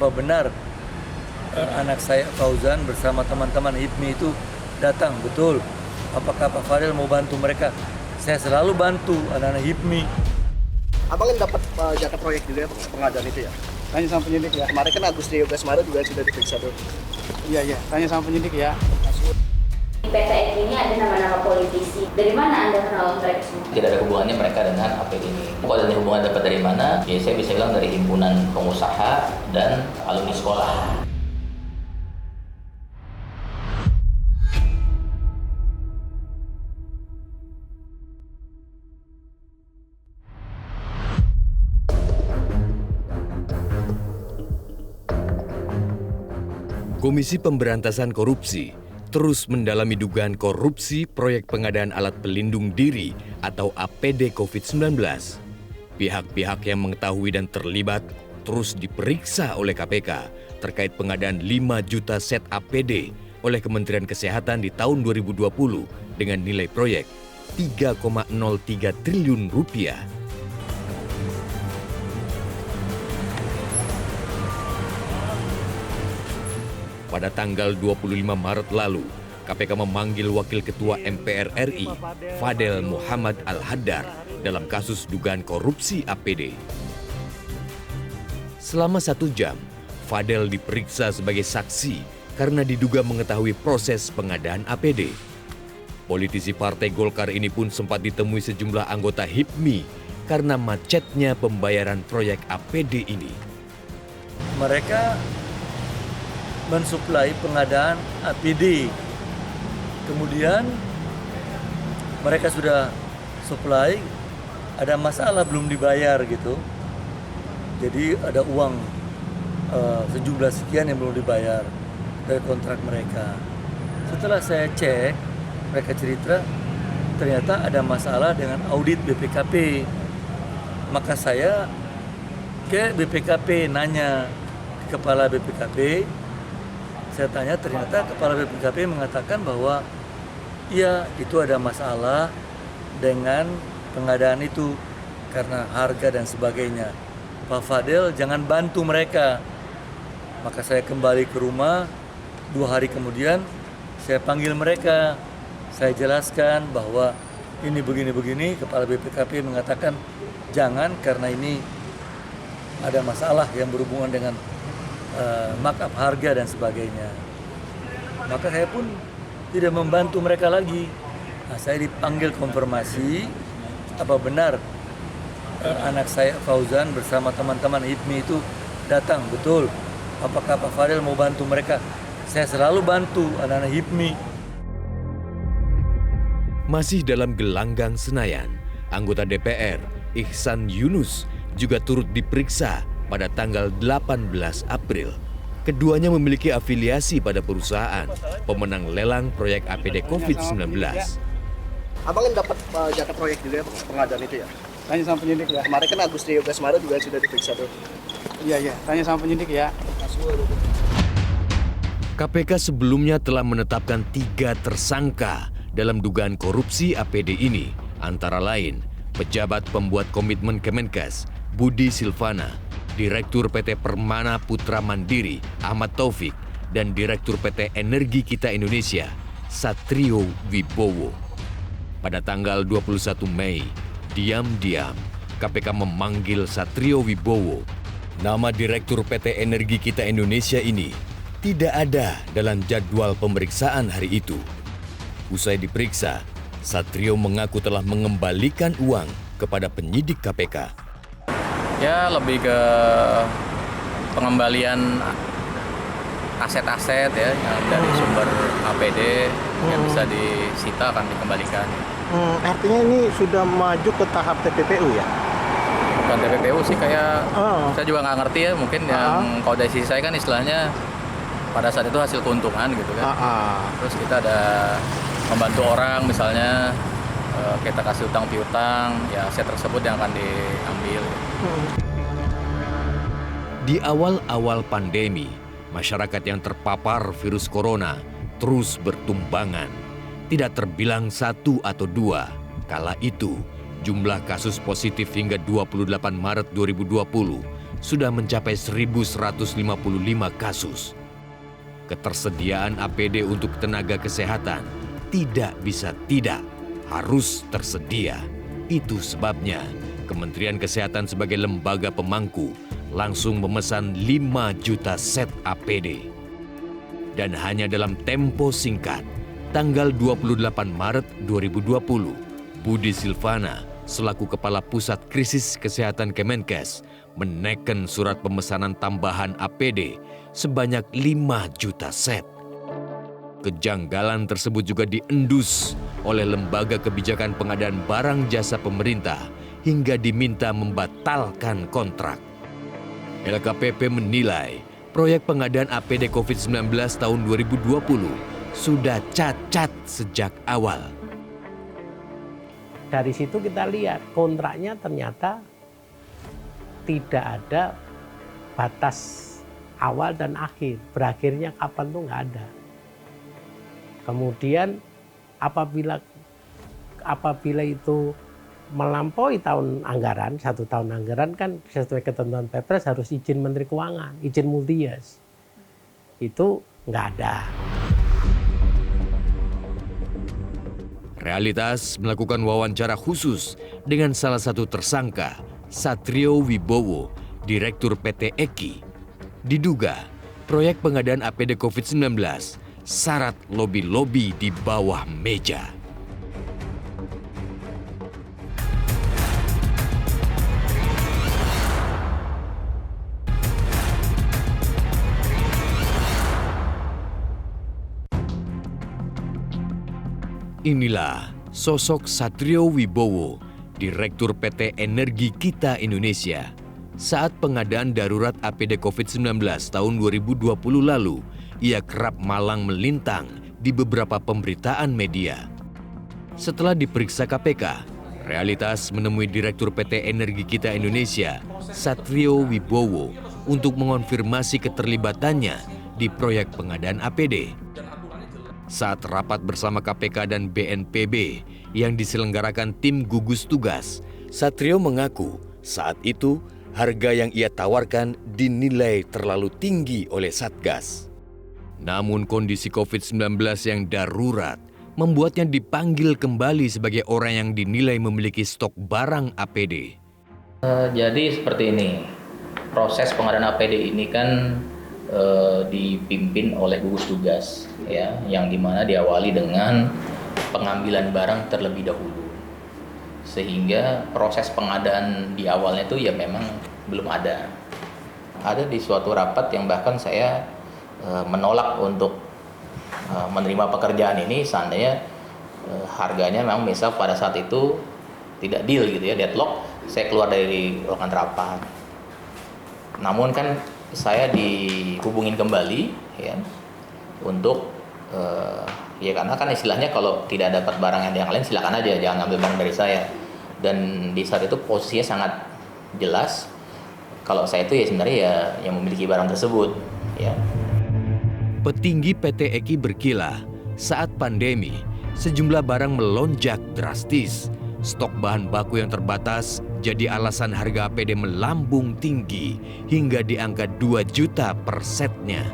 apa benar anak saya Fauzan bersama teman-teman HIPMI itu datang? Betul. Apakah Pak Fadel mau bantu mereka? Saya selalu bantu anak-anak HIPMI. Abang kan dapat jatah proyek juga ya, pengadaan itu ya? Tanya sama penyidik ya. Kemarin kan Agustus Maret juga sudah diperiksa tuh. Iya, tanya sama penyidik ya. Di PTN ini ada nama-nama politisi. Dari mana Anda kenal mereka semua? Tidak ada hubungannya mereka dengan APD ini. Kalau ada hubungan dapat dari mana? Ya saya bisa bilang dari himpunan pengusaha dan alumni sekolah. Komisi Pemberantasan Korupsi terus mendalami dugaan korupsi proyek pengadaan alat pelindung diri atau APD COVID-19. Pihak-pihak yang mengetahui dan terlibat terus diperiksa oleh KPK terkait pengadaan 5 juta set APD oleh Kementerian Kesehatan di tahun 2020 dengan nilai proyek 3,03 triliun rupiah. Pada tanggal 25 Maret lalu, KPK memanggil Wakil Ketua MPR RI, Fadel Muhammad Al-Haddar, dalam kasus dugaan korupsi APD. Selama 1 jam, Fadel diperiksa sebagai saksi karena diduga mengetahui proses pengadaan APD. Politisi Partai Golkar ini pun sempat ditemui sejumlah anggota HIPMI karena macetnya pembayaran proyek APD ini. Mereka mensuplai pengadaan APD. Kemudian mereka sudah supply, ada masalah belum dibayar gitu. Jadi ada uang sejumlah sekian yang belum dibayar dari kontrak mereka. Setelah saya cek, mereka cerita ternyata ada masalah dengan audit BPKP. Maka saya ke BPKP nanya ke kepala BPKP. Saya tanya, ternyata kepala BPKP mengatakan bahwa iya itu ada masalah dengan pengadaan itu karena harga dan sebagainya. Pak Fadel jangan bantu mereka. Maka saya kembali ke rumah, 2 hari kemudian saya panggil mereka. Saya jelaskan bahwa ini begini-begini, kepala BPKP mengatakan jangan karena ini ada masalah yang berhubungan dengan markup harga dan sebagainya. Maka saya pun tidak membantu mereka lagi. Nah, saya dipanggil konfirmasi apa benar anak saya Fauzan bersama teman-teman HIPMI itu datang. Betul. Apakah Pak Fadel mau bantu mereka? Saya selalu bantu anak-anak HIPMI. Masih dalam gelanggang Senayan, anggota DPR Ihsan Yunus juga turut diperiksa pada tanggal 18 April. Keduanya memiliki afiliasi pada perusahaan pemenang lelang proyek APD COVID-19. Abang kan dapat jatah proyek juga ya, pengadaan itu ya? Tanya sama penyidik ya. Kemarin kan Agustus Maret juga sudah diperiksa tuh. Iya, tanya sama penyidik ya. KPK sebelumnya telah menetapkan 3 tersangka dalam dugaan korupsi APD ini, antara lain pejabat pembuat komitmen Kemenkes Budi Silvana, Direktur PT Permana Putra Mandiri Ahmad Taufik, dan Direktur PT Energi Kita Indonesia Satrio Wibowo. Pada tanggal 21 Mei, diam-diam KPK memanggil Satrio Wibowo. Nama Direktur PT Energi Kita Indonesia ini tidak ada dalam jadwal pemeriksaan hari itu. Usai diperiksa, Satrio mengaku telah mengembalikan uang kepada penyidik KPK. Ya lebih ke pengembalian aset-aset ya yang dari sumber APD yang bisa disita akan dikembalikan. Artinya ini sudah maju ke tahap TPPU ya? Bukan TPPU sih, kayak saya juga nggak ngerti ya, mungkin yang kalau dari sisi saya kan istilahnya pada saat itu hasil keuntungan gitu kan. Terus kita ada membantu orang misalnya, kita kasih utang piutang, ya aset tersebut yang akan diambil. Di awal-awal pandemi, masyarakat yang terpapar virus corona terus bertumbangan. Tidak terbilang 1 atau 2. Kala itu, jumlah kasus positif hingga 28 Maret 2020 sudah mencapai 1.155 kasus. Ketersediaan APD untuk tenaga kesehatan tidak bisa tidak, harus tersedia. Itu sebabnya Kementerian Kesehatan sebagai lembaga pemangku langsung memesan 5 juta set APD. Dan hanya dalam tempo singkat, tanggal 28 Maret 2020, Budi Silvana selaku Kepala Pusat Krisis Kesehatan Kemenkes menaikkan surat pemesanan tambahan APD sebanyak 5 juta set. Kejanggalan tersebut juga diendus oleh Lembaga Kebijakan Pengadaan Barang Jasa Pemerintah hingga diminta membatalkan kontrak. LKPP menilai proyek pengadaan APD COVID-19 tahun 2020 sudah cacat sejak awal. Dari situ kita lihat kontraknya ternyata tidak ada batas awal dan akhir. Berakhirnya kapan tuh nggak ada. Kemudian apabila itu melampaui tahun anggaran, 1 tahun anggaran kan sesuai ketentuan Perpres harus izin Menteri Keuangan, izin multi-years. Itu nggak ada. Realitas melakukan wawancara khusus dengan salah satu tersangka, Satrio Wibowo, Direktur PT EKI. Diduga proyek pengadaan APD COVID-19 syarat lobi-lobi di bawah meja. Inilah sosok Satrio Wibowo, Direktur PT Energi Kita Indonesia. Saat pengadaan darurat APD COVID-19 tahun 2020 lalu, ia kerap malang melintang di beberapa pemberitaan media. Setelah diperiksa KPK, Realitas menemui Direktur PT Energi Kita Indonesia, Satrio Wibowo, untuk mengonfirmasi keterlibatannya di proyek pengadaan APD. Saat rapat bersama KPK dan BNPB yang diselenggarakan tim gugus tugas, Satrio mengaku saat itu harga yang ia tawarkan dinilai terlalu tinggi oleh Satgas. Namun kondisi COVID-19 yang darurat membuatnya dipanggil kembali sebagai orang yang dinilai memiliki stok barang APD. Jadi seperti ini, proses pengadaan APD ini kan dipimpin oleh gugus tugas, ya, yang dimana diawali dengan pengambilan barang terlebih dahulu, sehingga proses pengadaan di awalnya itu ya memang belum ada. Ada di suatu rapat yang bahkan saya menolak untuk menerima pekerjaan ini seandainya harganya memang misal pada saat itu tidak deal gitu ya, deadlock, saya keluar dari ruangan rapat. Namun kan saya dihubungin kembali ya untuk ya karena kan istilahnya kalau tidak dapat barang yang lain silakan aja, jangan ambil barang dari saya. Dan di saat itu posisinya sangat jelas kalau saya itu ya sebenarnya ya yang memiliki barang tersebut ya. Petinggi PT EKI berkilah, saat pandemi sejumlah barang melonjak drastis. Stok bahan baku yang terbatas jadi alasan harga APD melambung tinggi hingga di angka 2 juta per setnya.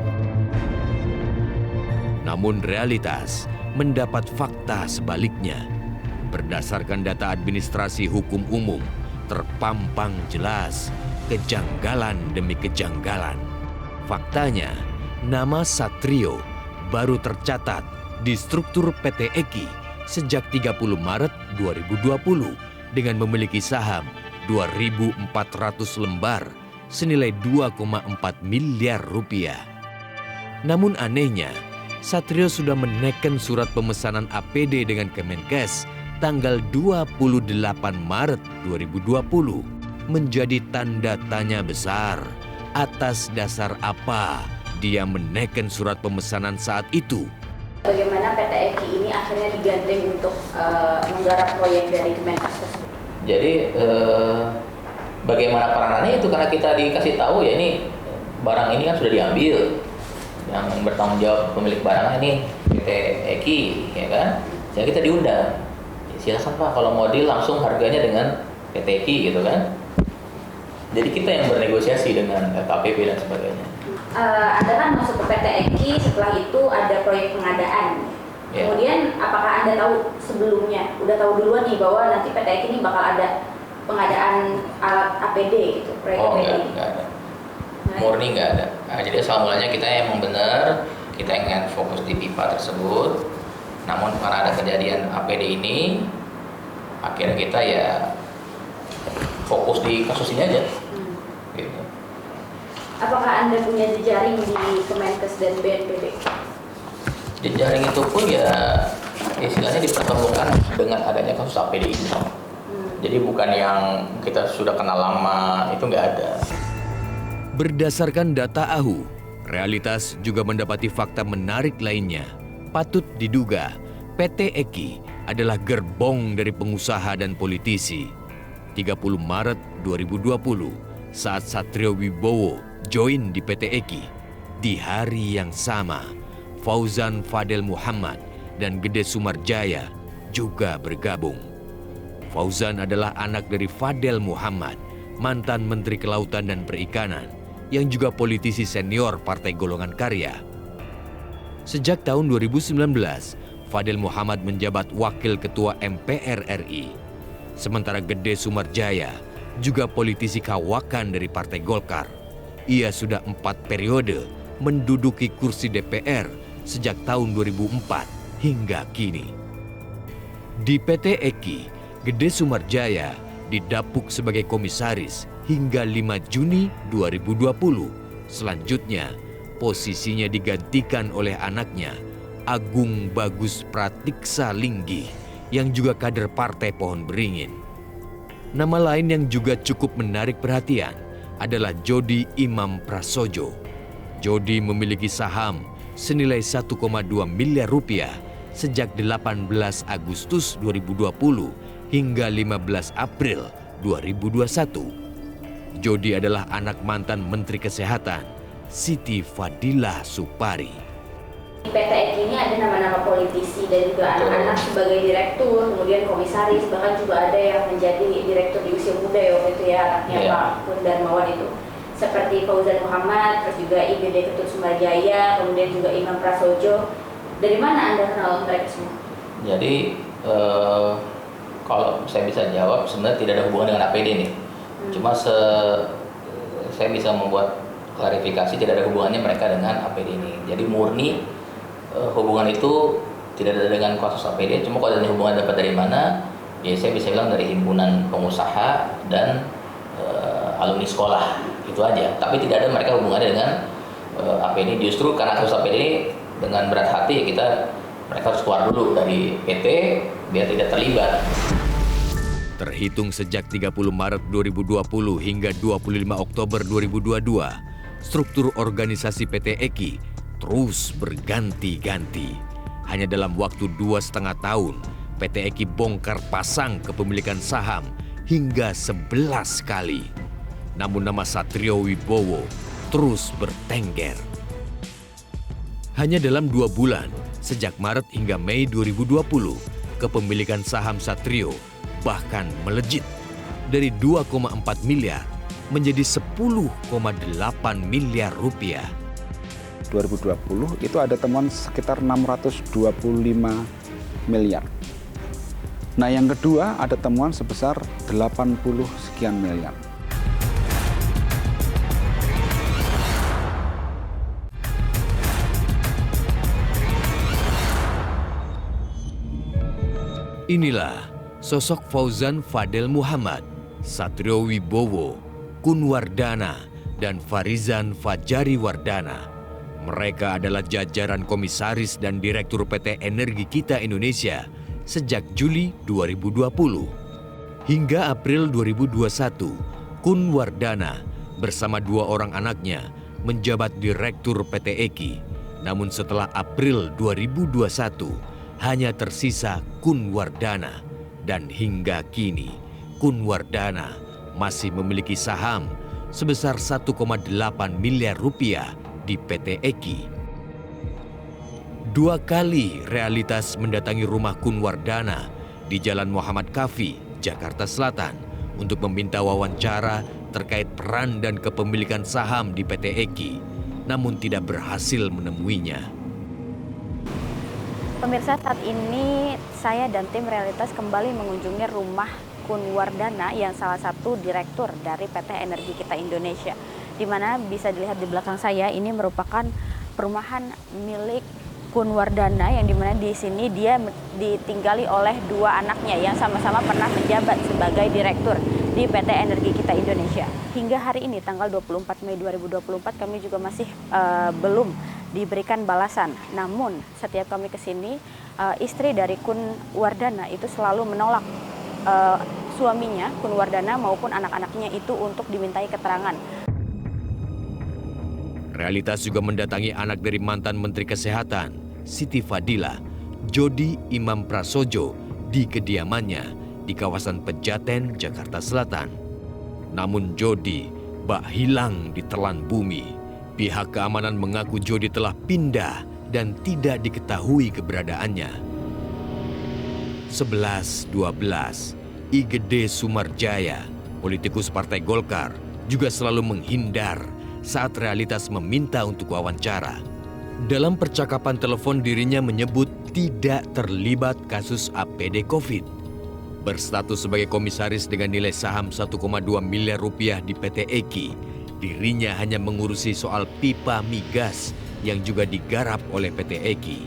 Namun realitas mendapat fakta sebaliknya. Berdasarkan data administrasi hukum umum, terpampang jelas kejanggalan demi kejanggalan. Faktanya, nama Satrio baru tercatat di struktur PT EKI sejak 30 Maret 2020 dengan memiliki saham 2.400 lembar senilai 2,4 miliar rupiah. Namun anehnya, Satrio sudah menaikkan surat pemesanan APD dengan Kemenkes tanggal 28 Maret 2020 menjadi tanda tanya besar. Atas dasar apa dia menaikkan surat pemesanan saat itu? Bagaimana PT EKI ini akhirnya digandeng untuk menggarap proyek dari Kemenkes tersebut? Jadi bagaimana peranannya itu karena kita dikasih tahu ya ini barang ini kan sudah diambil, yang bertanggung jawab pemilik barangnya ini PT EKI ya kan, jadi kita diundang. Ya, silakan Pak kalau mau deal langsung harganya dengan PT EKI gitu kan. Jadi kita yang bernegosiasi dengan KPP dan sebagainya. Anda kan masuk ke PT EKI, setelah itu ada proyek pengadaan. Ya. Kemudian apakah Anda tahu sebelumnya, udah tahu duluan nih bahwa nanti PT EKI ini bakal ada pengadaan alat APD gitu, proyek APD? Enggak ada. Murni nggak ada. Nah, jadi asal mulanya kita emang benar, kita ingin fokus di pipa tersebut. Namun karena ada kejadian APD ini, akhirnya kita ya fokus di kasus ini aja. Gitu. Apakah Anda punya jejaring di Kemenkes dan BNPB? Jejaring itu pun ya istilahnya dipertemukan dengan adanya kasus APD ini. Jadi bukan yang kita sudah kenal lama, itu nggak ada. Berdasarkan data AHU, realitas juga mendapati fakta menarik lainnya. Patut diduga PT EKI adalah gerbong dari pengusaha dan politisi. 30 Maret 2020, saat Satrio Wibowo join di PT EKI, di hari yang sama, Fauzan Fadel Muhammad dan Gede Sumarjaya juga bergabung. Fauzan adalah anak dari Fadel Muhammad, mantan Menteri Kelautan dan Perikanan, yang juga politisi senior Partai Golongan Karya. Sejak tahun 2019, Fadel Muhammad menjabat Wakil Ketua MPR RI. Sementara Gede Sumarjaya juga politisi kawakan dari Partai Golkar. Ia sudah 4 periode menduduki kursi DPR sejak tahun 2004 hingga kini. Di PT EKI, Gede Sumarjaya didapuk sebagai komisaris hingga 5 Juni 2020. Selanjutnya, posisinya digantikan oleh anaknya, Agung Bagus Pratiksa Linggi, yang juga kader Partai Pohon Beringin. Nama lain yang juga cukup menarik perhatian adalah Jody Imam Prasojo. Jody memiliki saham senilai 1,2 miliar rupiah sejak 18 Agustus 2020 hingga 15 April 2021. Jody adalah anak mantan Menteri Kesehatan, Siti Fadilah Supari. Di PT EKI ini ada nama-nama politisi dan juga anak-anak sebagai direktur, kemudian komisaris, bahkan juga ada yang menjadi direktur di usia muda ya waktu itu ya, anaknya Pak Kun Darmawan itu. Seperti Fauzan Muhammad, terus juga IBD Ketut Sumarjaya, kemudian juga Imam Prasojo. Dari mana Anda kenal mereka semua? Jadi kalau saya bisa jawab, sebenarnya tidak ada hubungan dengan APD nih. Cuma saya bisa membuat klarifikasi, tidak ada hubungannya mereka dengan APD ini. Jadi murni hubungan itu tidak ada dengan kasus APD. Cuma kalau ada hubungan dapat dari mana, ya saya bisa bilang dari himpunan pengusaha dan alumni sekolah, itu aja. Tapi tidak ada mereka hubungannya dengan APD. Justru karena kasus APD ini dengan berat hati mereka harus keluar dulu dari PT biar tidak terlibat. Terhitung sejak 30 Maret 2020 hingga 25 Oktober 2022, struktur organisasi PT EKI terus berganti-ganti. Hanya dalam waktu 2,5 tahun, PT EKI bongkar pasang kepemilikan saham hingga 11 kali. Namun nama Satrio Wibowo terus bertengger. Hanya dalam 2 bulan, sejak Maret hingga Mei 2020, kepemilikan saham Satrio bahkan melejit dari 2,4 miliar menjadi 10,8 miliar rupiah. 2020 itu ada temuan sekitar 625 miliar. Nah yang kedua ada temuan sebesar 80 sekian miliar. Inilah sosok Fauzan Fadel Muhammad, Satrio Wibowo, Kun Wardana, dan Farizan Fajari Wardana. Mereka adalah jajaran komisaris dan direktur PT Energi Kita Indonesia sejak Juli 2020. Hingga April 2021, Kun Wardana bersama 2 orang anaknya menjabat direktur PT EKI. Namun setelah April 2021, hanya tersisa Kun Wardana. Dan hingga kini, Kun Wardana masih memiliki saham sebesar 1,8 miliar rupiah di PT EKI. 2 kali realitas mendatangi rumah Kun Wardana di Jalan Muhammad Kafi, Jakarta Selatan untuk meminta wawancara terkait peran dan kepemilikan saham di PT EKI, namun tidak berhasil menemuinya. Pemirsa, saat ini saya dan tim Realitas kembali mengunjungi rumah Kunwardana yang salah satu direktur dari PT Energi Kita Indonesia. Di mana bisa dilihat di belakang saya ini merupakan perumahan milik Kunwardana yang dimana di sini dia ditinggali oleh dua anaknya yang sama-sama pernah menjabat sebagai direktur di PT Energi Kita Indonesia. Hingga hari ini tanggal 24 Mei 2024 kami juga masih belum diberikan balasan. Namun setiap kami ke sini istri dari Kunwardana itu selalu menolak suaminya Kunwardana maupun anak-anaknya itu untuk dimintai keterangan. Realitas juga mendatangi anak dari mantan Menteri Kesehatan, Siti Fadila, Jody Imam Prasojo, di kediamannya di kawasan Pejaten, Jakarta Selatan. Namun Jody bak hilang ditelan bumi. Pihak keamanan mengaku Jody telah pindah dan tidak diketahui keberadaannya. 11.12, Igede Sumarjaya, politikus Partai Golkar, juga selalu menghindar saat Realitas meminta untuk wawancara. Dalam percakapan telepon dirinya menyebut tidak terlibat kasus APD COVID. Berstatus sebagai komisaris dengan nilai saham 1,2 miliar rupiah di PT EKI, dirinya hanya mengurusi soal pipa migas yang juga digarap oleh PT EKI.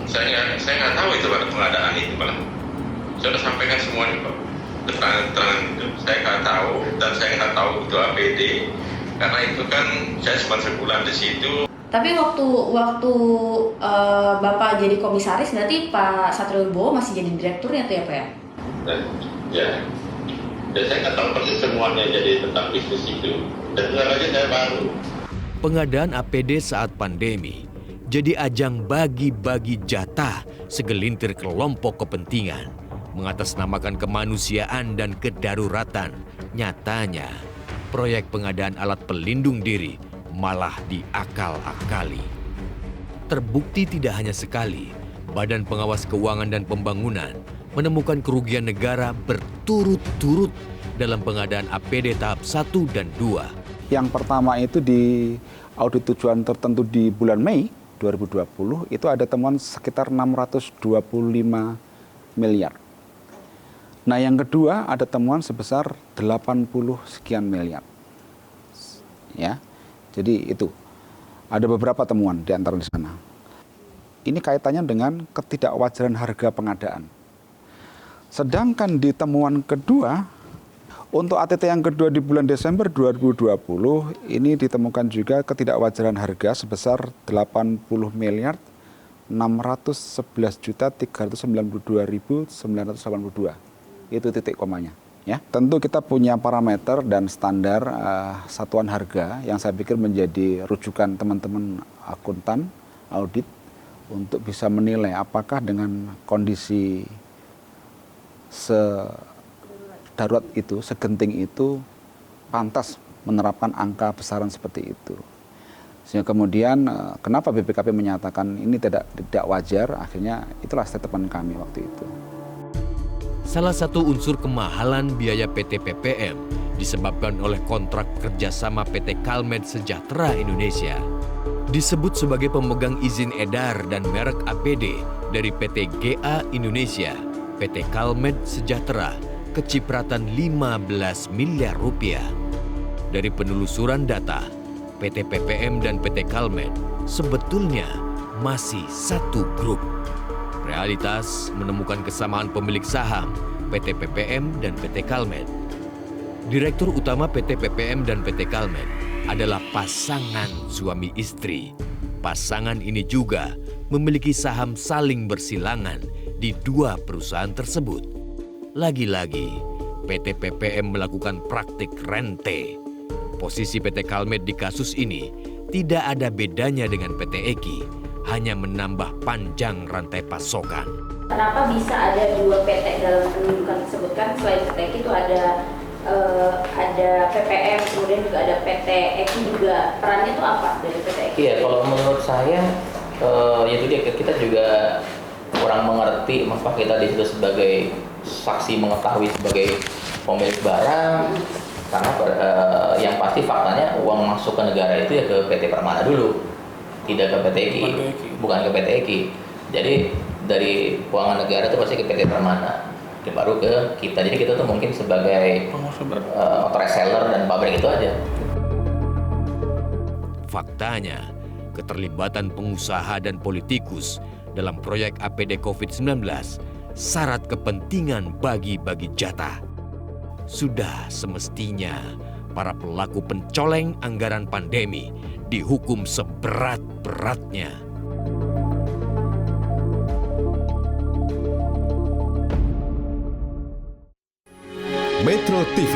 Saya nggak tahu itu Pak, pengadaan itu Pak. Saya sudah sampaikan semuanya Pak. Keterangan itu saya nggak tahu dan saya nggak tahu itu APD karena itu kan saya cuma sebulan di situ. Tapi waktu Bapak jadi komisaris berarti Pak Satrio Wibowo masih jadi direkturnya tuh ya Pak ya? Dan saya nggak tahu persis semuanya jadi tentang bisnis itu. Dan sebentar aja saya baru. Pengadaan APD saat pandemi jadi ajang bagi-bagi jatah segelintir kelompok kepentingan, mengatasnamakan kemanusiaan dan kedaruratan. Nyatanya, proyek pengadaan alat pelindung diri malah diakal-akali. Terbukti tidak hanya sekali, Badan Pengawas Keuangan dan Pembangunan menemukan kerugian negara berturut-turut dalam pengadaan APD tahap 1 dan 2. Yang pertama itu di audit tujuan tertentu di bulan Mei 2020 itu ada temuan sekitar 625 miliar. Nah yang kedua ada temuan sebesar 80 sekian miliar. Ya, jadi itu ada beberapa temuan di antara di sana. Ini kaitannya dengan ketidakwajaran harga pengadaan. Sedangkan di temuan kedua, untuk ATT yang kedua di bulan Desember 2020, ini ditemukan juga ketidakwajaran harga sebesar 80 miliar 611.392.982. Itu titik komanya. Ya, tentu kita punya parameter dan standar satuan harga yang saya pikir menjadi rujukan teman-teman akuntan, audit, untuk bisa menilai apakah dengan kondisi sedarurat itu, segenting itu, pantas menerapkan angka besaran seperti itu. Sehingga kemudian kenapa BPKP menyatakan ini tidak wajar, akhirnya itulah statement kami waktu itu. Salah satu unsur kemahalan biaya PT PPM disebabkan oleh kontrak kerjasama PT Kalmed Sejahtera Indonesia. Disebut sebagai pemegang izin edar dan merek APD dari PT GA Indonesia, PT Kalmed Sejahtera kecipratan 15 miliar rupiah. Dari penelusuran data, PT PPM dan PT Kalmed sebetulnya masih satu grup. Realitas menemukan kesamaan pemilik saham PT PPM dan PT Kalmed. Direktur utama PT PPM dan PT Kalmed adalah pasangan suami istri. Pasangan ini juga memiliki saham saling bersilangan di dua perusahaan tersebut. Lagi-lagi, PT PPM melakukan praktik rente. Posisi PT Kalmed di kasus ini tidak ada bedanya dengan PT EKI, hanya menambah panjang rantai pasokan. Kenapa bisa ada dua PT dalam penunjukan tersebut? Kan selain PT EKI itu ada PPM, kemudian juga ada PT EKI juga. Perannya itu apa dari PT EKI? Iya, kalau menurut saya itu dia, kita juga kurang mengerti mengapa kita di situ sebagai saksi mengetahui sebagai pemilik barang, Karena yang pasti faktanya uang masuk ke negara itu ya ke PT Permana dulu, tidak ke PT EKI, bukan ke PT EKI. Jadi dari keuangan negara itu pasti ke PT Permana, dan baru ke kita. Jadi kita tuh mungkin sebagai reseller dan pabrik itu aja. Faktanya, keterlibatan pengusaha dan politikus dalam proyek APD COVID-19 syarat kepentingan bagi-bagi jatah. Sudah semestinya para pelaku pencoleng anggaran pandemi dihukum seberat-beratnya. Metro TV,